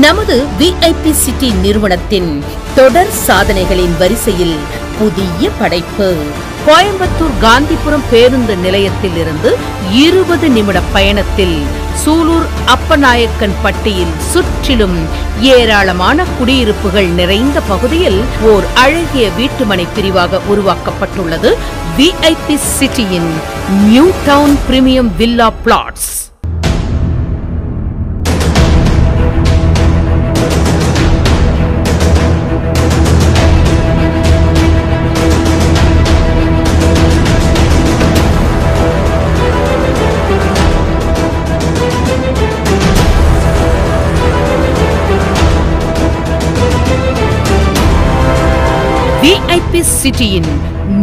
நமது VIP city நிறுவனத்தின் தொடர் சாதனைகளின் வரிசையில் புதிய படைப்பு. கோயம்புத்தூர் காந்திபுரம் பேருந்து நிலையத்தில் இருந்து 20 நிமிட பயணத்தில் சூலூர் அப்பநாயக்கன் பட்டியில் சுற்றிலும் ஏராளமான குடியிருப்புகள் நிறைந்த பகுதியில் ஓர் அழகிய வீட்டுமனை பிரிவாக உருவாக்கப்பட்டுள்ளது VIP சிட்டியின் new town premium villa plots. VIP சிட்டியின்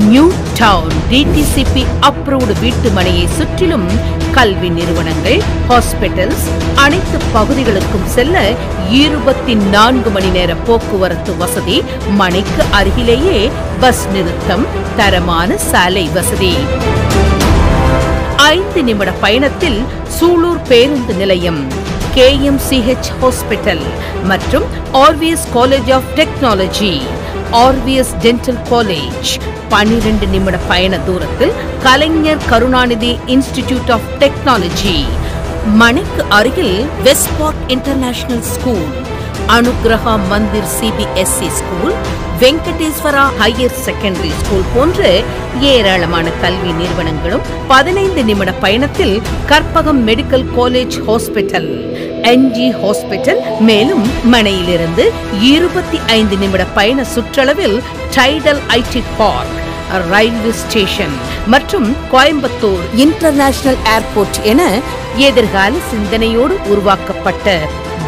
நியூ டவுன் DTCP அப்ரூவ்டு வீட்டுமனையை சுற்றிலும் கல்வி நிறுவனங்கள், ஹாஸ்பிட்டல்ஸ், அனைத்து பகுதிகளுக்கும் செல்ல 24 மணி நேர போக்குவரத்து வசதி, மனைக்கு அருகிலேயே பஸ் நிறுத்தம், தரமான சாலை வசதி. 5 நிமிட பயணத்தில் சூலூர் பேருந்து நிலையம், KMCH ஹாஸ்பிட்டல் மற்றும் RVS college of technology, RVS dental college. 12 நிமிட பயண தூரத்தில் Kalaignar Karunanidhi institute of technology. மனைக்கு அருகில் Westpark international school, Anugraha Mandir CBSE school, Venkateswara higher secondary school போன்ற ஏராளமான கல்வி நிறுவனங்களும் 15 நிமிட பயணத்தில் Karpagam medical college hospital, NG hospital. மேலும் மனையிலிருந்து 25 நிமிட பயண சுற்றளவில் Tidel IT park, railway station மற்றும் கோயம்புத்தூர் இன்டர்நேஷனல் ஏர்போர்ட் என எதிர்கால சிந்தனையோடு உருவாக்கப்பட்ட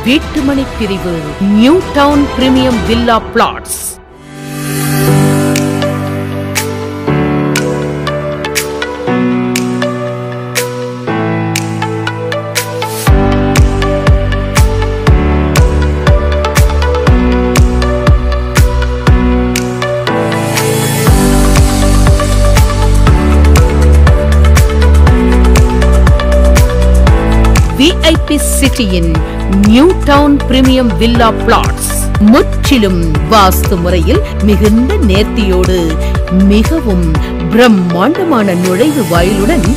வீட்டுமனை பிரிவு new town premium villa plots. VIP சிட்டியின் new town premium villa plots முற்றிலும் வாஸ்து முறையில் மிகுந்த நேர்த்தியோடு மிகவும் பிரம்மாண்டமான நுழைவு வாயிலுடன்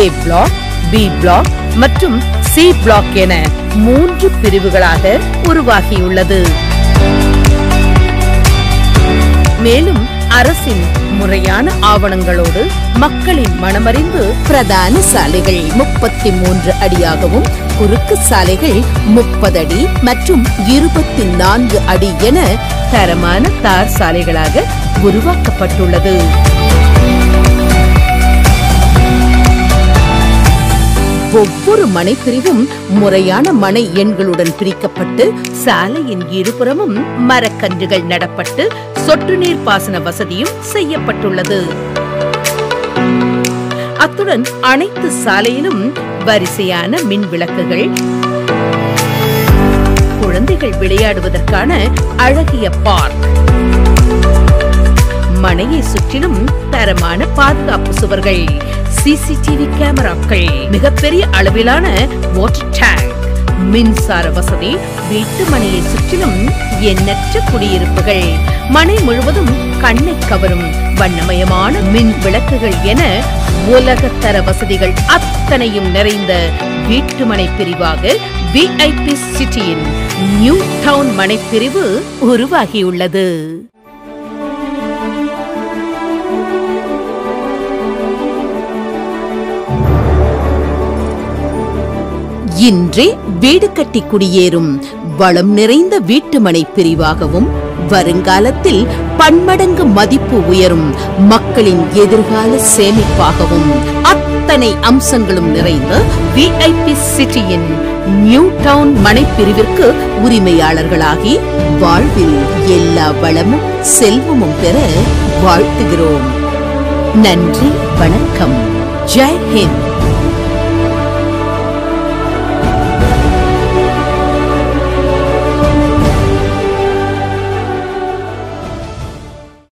A பிளாக், B பிளாக் மற்றும் C பிளாக் என 3 பிரிவுகளாக உருவாகியுள்ளது. மேலும் அரசின் முறையான ஆவணங்களோடு மக்களின் மனமறிந்து பிரதான சாலைகள் 33 அடியாகவும், குறுக்கு சாலைகள் 30 அடி மற்றும் 24 அடி என தரமான தார் சாலைகளாக உருவாக்கப்பட்டுள்ளது. ஒவ்வொரு மனைப்பிரிவும் முறையான மனை எண்களுடன் பிரிக்கப்பட்டு சாலையின் இருபுறமும் மரக்கன்றுகள் நடப்பட்டு சொட்டு நீர் பாசன வசதியும் செய்யப்பட்டுள்ளது. அத்துடன் அனைத்து சாலையிலும் வரிசையான மின் விளக்குகள், குழந்தைகள் விளையாடுவதற்கான அழகிய பார்க், மனையை சுற்றிலும் தரமான பாதுகாப்பு சுவர்கள், CCTV கேமராக்கள், மிகப்பெரிய அளவிலான வாட்டர் டேங்க், மின்சார வசதி, வீட்டு மனையை சுற்றிலும் எண்ணற்ற குடியிருப்புகள், மனை முழுவதும் கண்ணை கவரும் வண்ணமயமான மின் விளக்குகள் என உலகத்தர வசதிகள் அத்தனையும் நிறைந்த வீட்டுமனை பிரிவாக VIP சிட்டியின் நியூ டவுன் மனைப்பிரிவு உருவாகியுள்ளது. இன்றே வீடு கட்டி குடியேறும் வளம் நிறைந்த வீட்டுமனை பிரிவாகவும், வருங்காலத்தில் பன்மடங்கு மதிப்பு உயரும் மக்களின் எதிர்கால சேமிப்பாகவும் அத்தனை அம்சங்களும் நிறைந்த VIP சிட்டியின் நியூ டவுன் மனைப்பிரிவிற்கு உரிமையாளர்களாகி வாழ்வில் எல்லா வளமும் செல்வமும் பெற வாழ்த்துகிறோம். நன்றி, வணக்கம், ஜெய் ஹிந்த்.